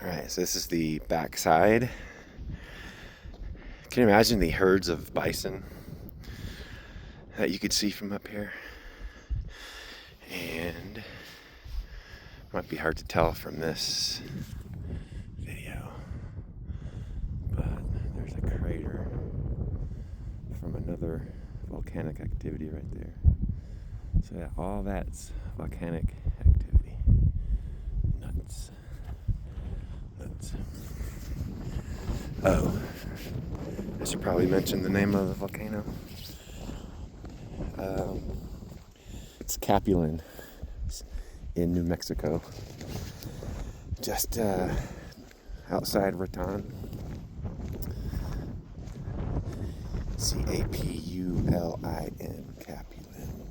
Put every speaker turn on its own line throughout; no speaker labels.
Alright, so this is the backside. Can you imagine the herds of bison that you could see from up here? And might be hard to tell from this video, but there's a crater from another volcanic activity right there. So yeah, all that's volcanic activity. Nuts. Oh, I should probably mention the name of the volcano. It's Capulin. It's in New Mexico, just outside Raton. Capulin, Capulin.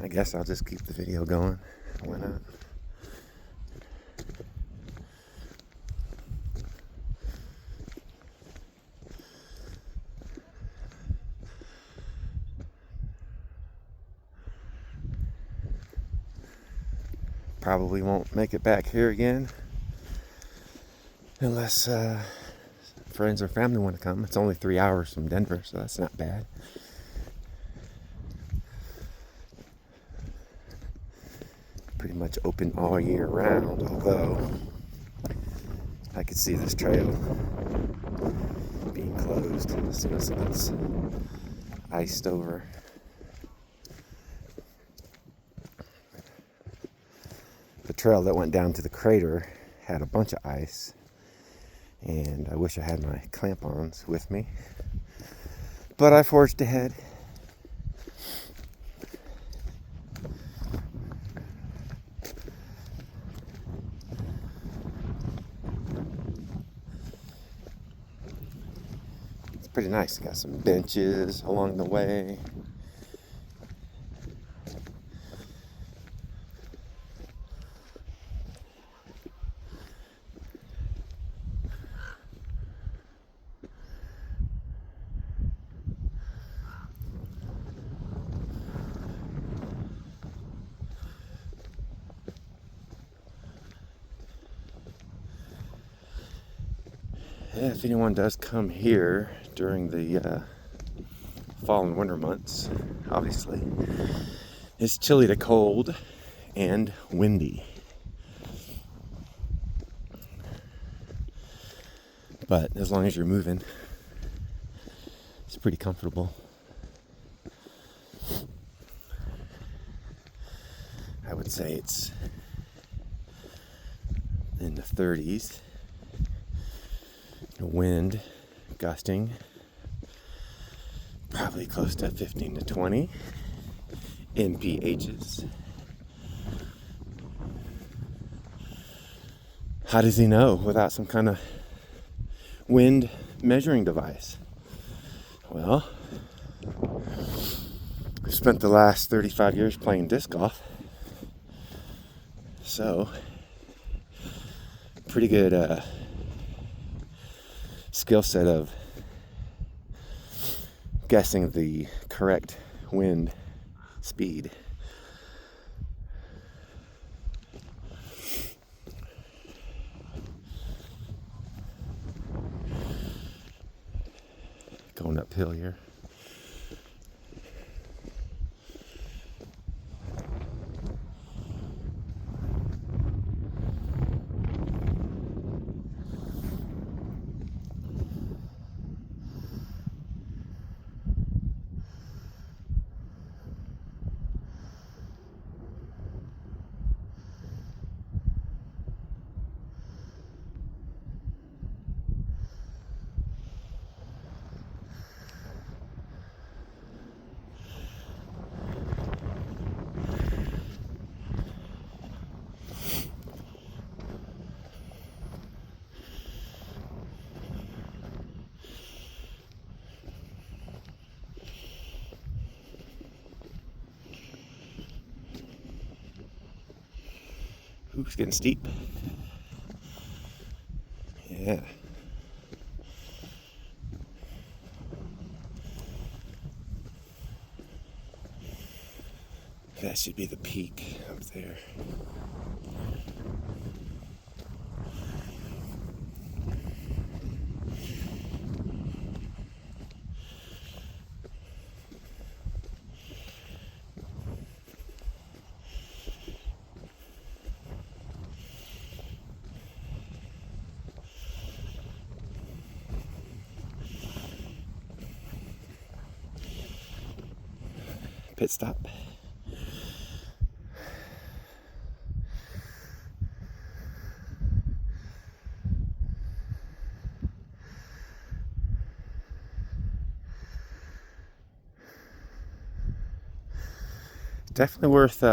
I guess I'll just keep the video going. Why not? Probably won't make it back here again unless friends or family want to come. It's only 3 hours from Denver, so that's not bad. Pretty much open all year round, although I could see this trail being closed as soon as it gets iced over. The trail that went down to the crater had a bunch of ice, and I wish I had my clamp-ons with me, but I forged ahead. It's pretty nice. Got some benches along the way. Yeah, if anyone does come here during the fall and winter months, obviously, it's chilly to cold and windy. But as long as you're moving, it's pretty comfortable. I would say it's in the 30s. The wind gusting probably close to 15 to 20 mphs. How does he know without some kind of wind measuring device? Well, I've spent the last 35 years playing disc golf, so pretty good skill set of guessing the correct wind speed. Going uphill here. Ooh, it's getting steep. Yeah. That should be the peak up there. Pit stop. Definitely worth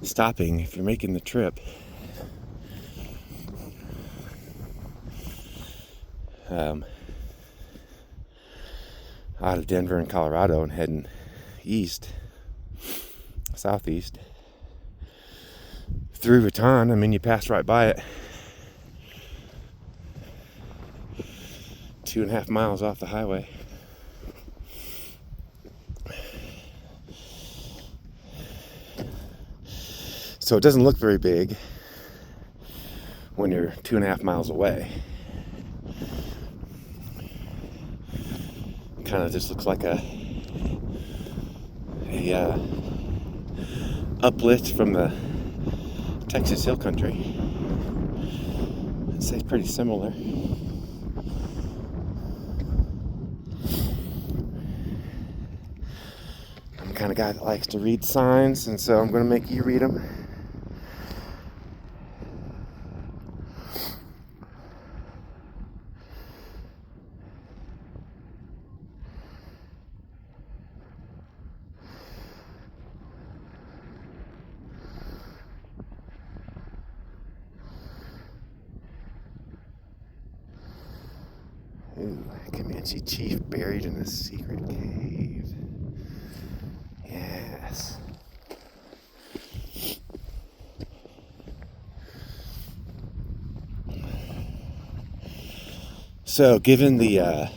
stopping if you're making the trip. Out of Denver and Colorado and heading east, southeast, through Raton. I mean, you pass right by it. 2.5 miles off the highway. So it doesn't look very big when you're 2.5 miles away. Kind of just looks like a uplift from the Texas Hill Country. I'd say it's pretty similar. I'm the kind of guy that likes to read signs, and so I'm going to make you read them. Ooh, Comanche chief buried in a secret cave. Yes. So, given the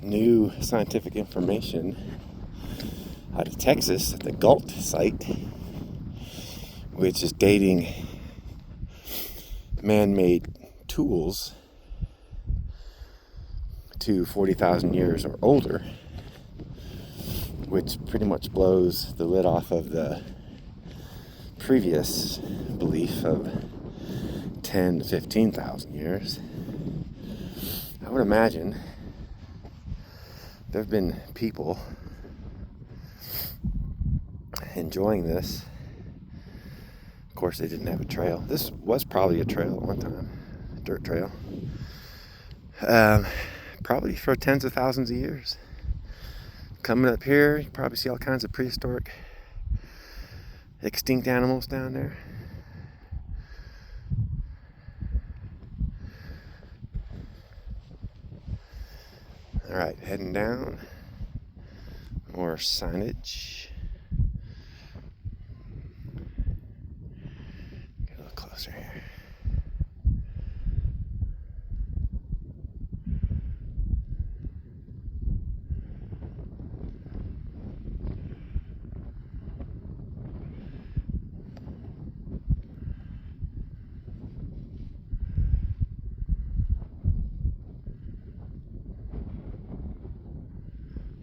new scientific information out of Texas at the Galt site, which is dating man-made tools to 40,000 years or older, which pretty much blows the lid off of the previous belief of 10 to 15,000 years. I would imagine there have been people enjoying this. Of course, they didn't have a trail. This was probably a trail at one time, a dirt trail. Probably for tens of thousands of years. Coming up here, you probably see all kinds of prehistoric extinct animals down there. All right, heading down. More signage. Get a little closer here.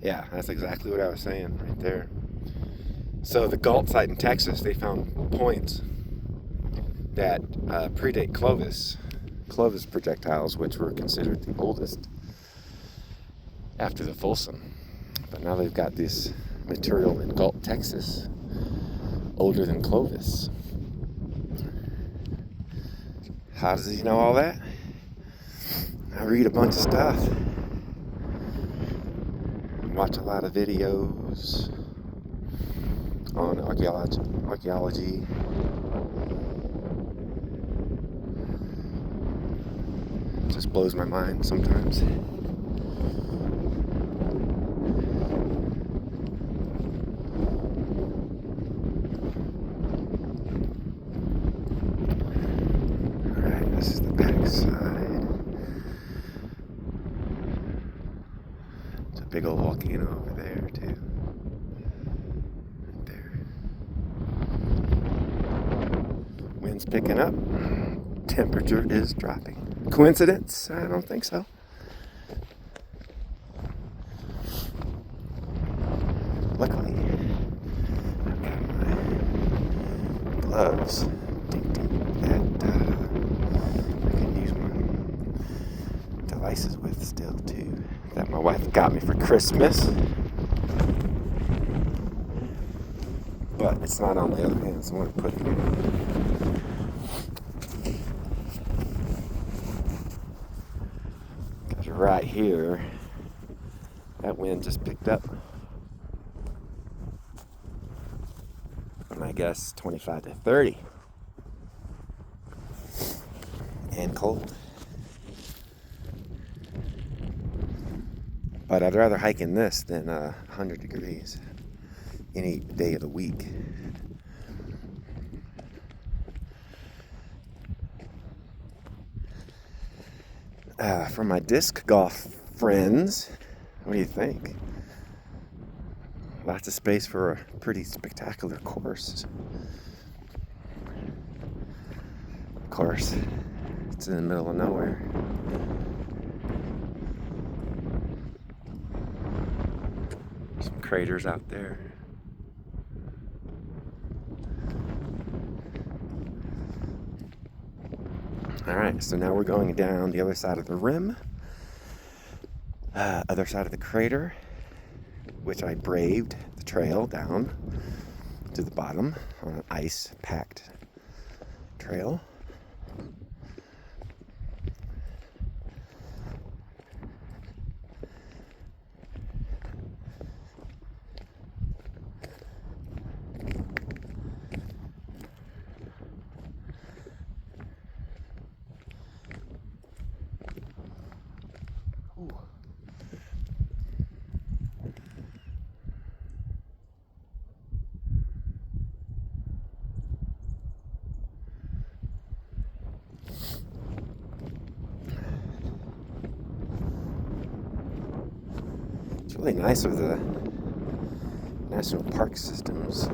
Yeah, that's exactly what I was saying right there. So the Galt site in Texas, they found points that predate Clovis projectiles, which were considered the oldest after the Folsom. But now they've got this material in Galt, Texas, older than Clovis. How does he know all that? I read a bunch of stuff. Watch a lot of videos on archaeology. It just blows my mind sometimes. Alright, this is the back side. Big old volcano over there too. Wind's picking up. Temperature is dropping. Coincidence? I don't think so. Luckily, I've got my gloves that I can use my devices with still too. That my wife got me for Christmas. But it's not on the other hand, so I'm going to put it here. Because right here, that wind just picked up. And I guess 25 to 30. And cold. But I'd rather hike in this than 100 degrees any day of the week. For my disc golf friends, what do you think? Lots of space for a pretty spectacular course. Of course, it's in the middle of nowhere. Some craters out there. Alright, so now we're going down the other side of the rim, other side of the crater, which I braved the trail down to the bottom on an ice-packed trail. Ooh. It's really nice with the national park systems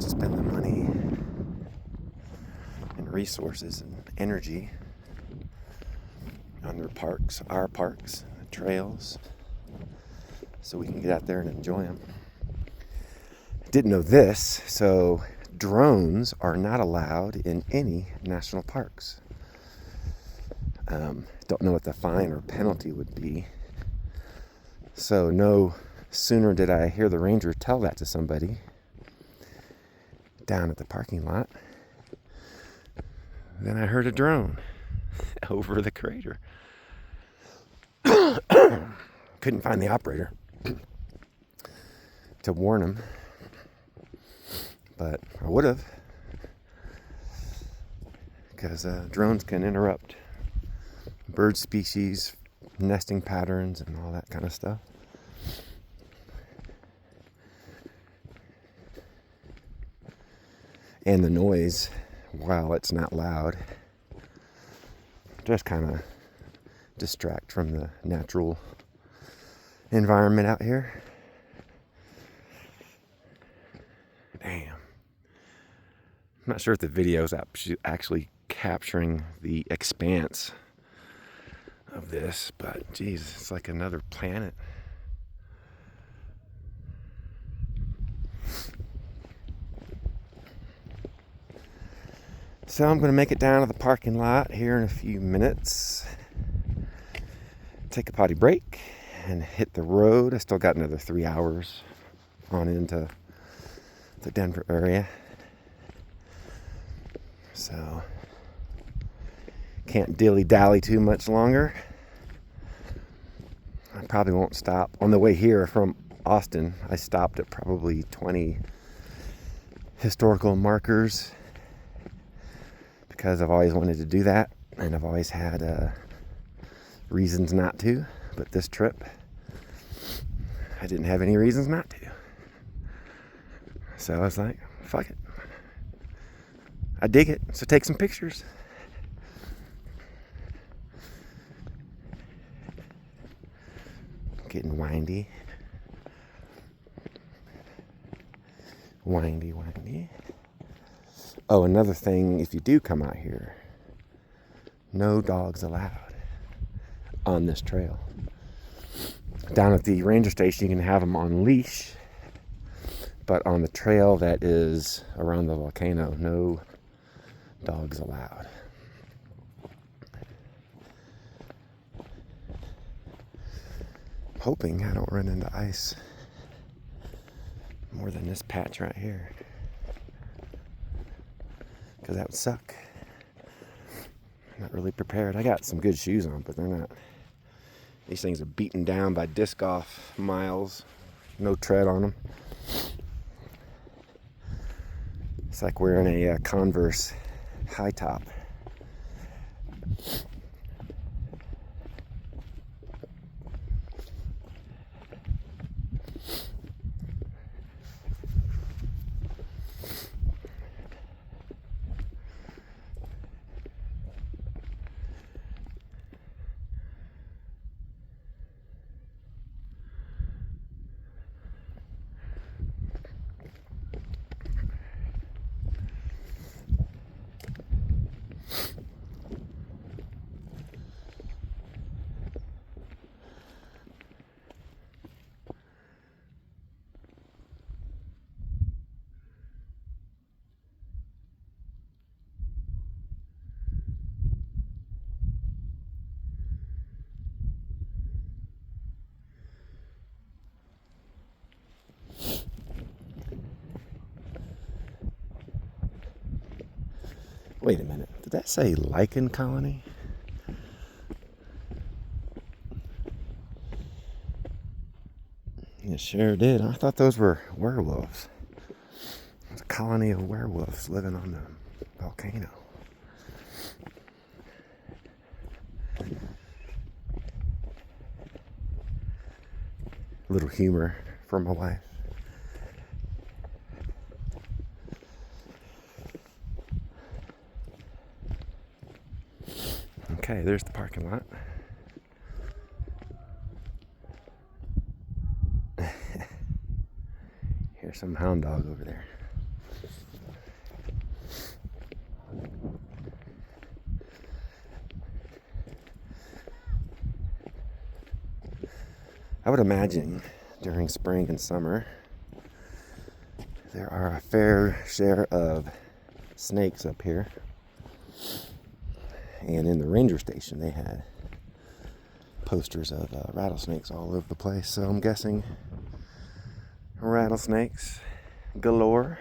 to spend the money and resources and energy on their parks, our parks, the trails, so we can get out there and enjoy them. Didn't know this, so drones are not allowed in any national parks. Don't know what the fine or penalty would be. So no sooner did I hear the ranger tell that to somebody down at the parking lot than I heard a drone over the crater. Couldn't find the operator to warn him, but I would have, because drones can interrupt bird species, nesting patterns, and all that kind of stuff. And the noise, while it's not loud, just kind of distract from the natural environment out here. Damn. I'm not sure if the video is actually capturing the expanse of this, but geez, it's like another planet. So I'm going to make it down to the parking lot here in a few minutes. Take a potty break and hit the road. I still got another 3 hours on into the Denver area. So can't dilly-dally too much longer. I probably won't stop. On the way here from Austin, I stopped at probably 20 historical markers because I've always wanted to do that, and I've always had reasons not to. But this trip, I didn't have any reasons not to. So I was like, fuck it. I dig it, so take some pictures. Getting windy. Windy. Oh, another thing, if you do come out here, no dogs allowed on this trail. Down at the ranger station, you can have them on leash, but on the trail that is around the volcano, no dogs allowed. Hoping I don't run into ice more than this patch right here, because that would suck. I'm not really prepared. I got some good shoes on, but they're not. These things are beaten down by disc golf miles. No tread on them. It's like wearing a Converse high top. Wait a minute, did that say lichen colony? It sure did. I thought those were werewolves. There's a colony of werewolves living on the volcano. A little humor from my wife. Okay, there's the parking lot. Here's some hound dog over there. I would imagine during spring and summer there are a fair share of snakes up here. And in the ranger station they had posters of rattlesnakes all over the place. So I'm guessing rattlesnakes galore.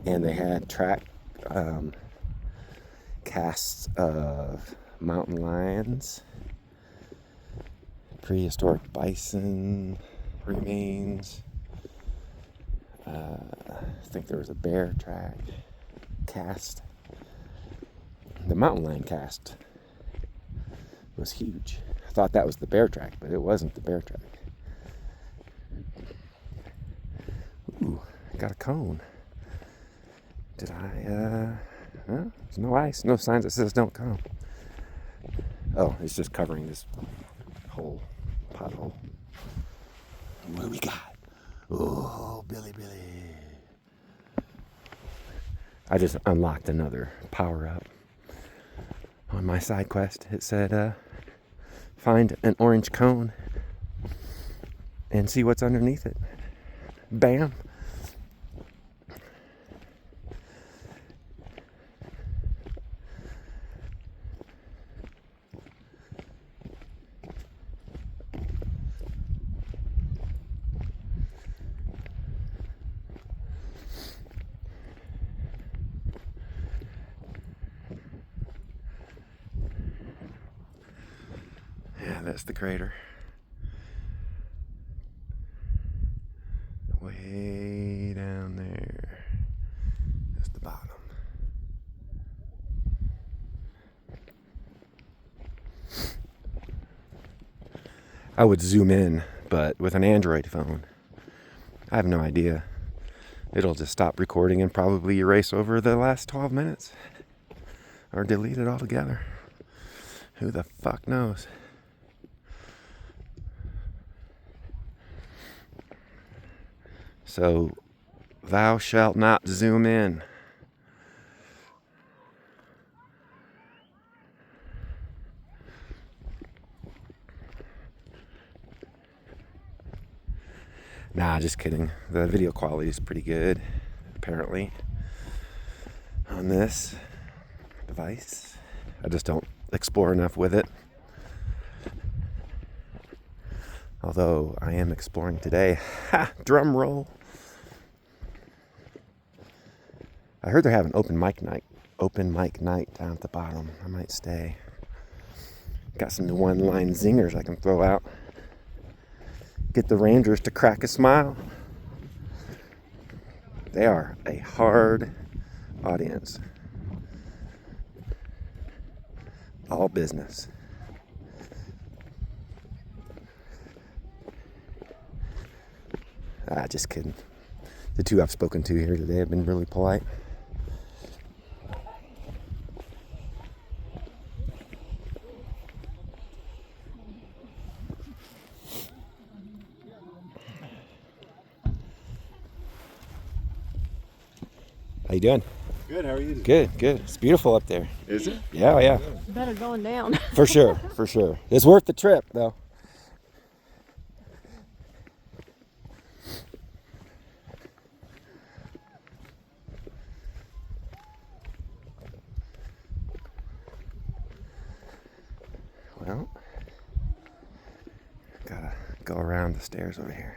And they had track casts of mountain lions, prehistoric bison remains. I think there was a bear track cast. The mountain lion cast was huge. I thought that was the bear track, but it wasn't the bear track. Ooh, got a cone. Did I, well, there's no ice, no signs that says don't come. Oh, it's just covering this whole pothole. What do we got? Oh, Billy. I just unlocked another power-up. On my side quest, it said, find an orange cone and see what's underneath it. Bam! Yeah, that's the crater. Way down there. That's the bottom. I would zoom in, but with an Android phone, I have no idea. It'll just stop recording and probably erase over the last 12 minutes. Or delete it altogether. Who the fuck knows? So thou shalt not zoom in. Nah, just kidding. The video quality is pretty good, apparently, on this device. I just don't explore enough with it. Although I am exploring today. Ha! Drum roll. I heard they're having open mic night down at the bottom. I might stay. Got some one-line zingers I can throw out. Get the Rangers to crack a smile. They are a hard audience. All business. Just kidding. The two I've spoken to here today have been really polite. How you doing?
Good, how are you?
Good. It's beautiful up there.
Is it?
Yeah.
Better going down.
For sure. It's worth the trip, though. Well, gotta go around the stairs over here.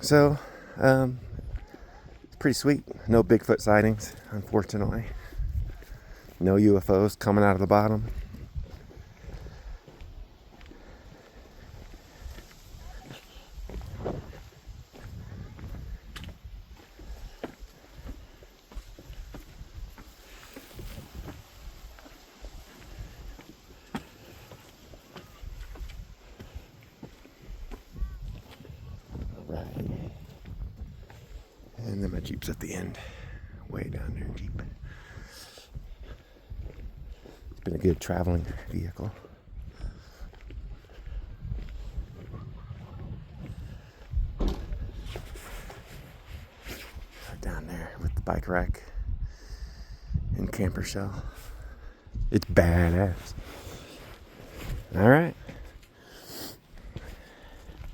So, it's pretty sweet. No Bigfoot sightings, unfortunately. No UFOs coming out of the bottom. Right. And then my Jeep's at the end. Way down there, Jeep. It's been a good traveling vehicle. Down there with the bike rack and camper shell. It's badass. All right.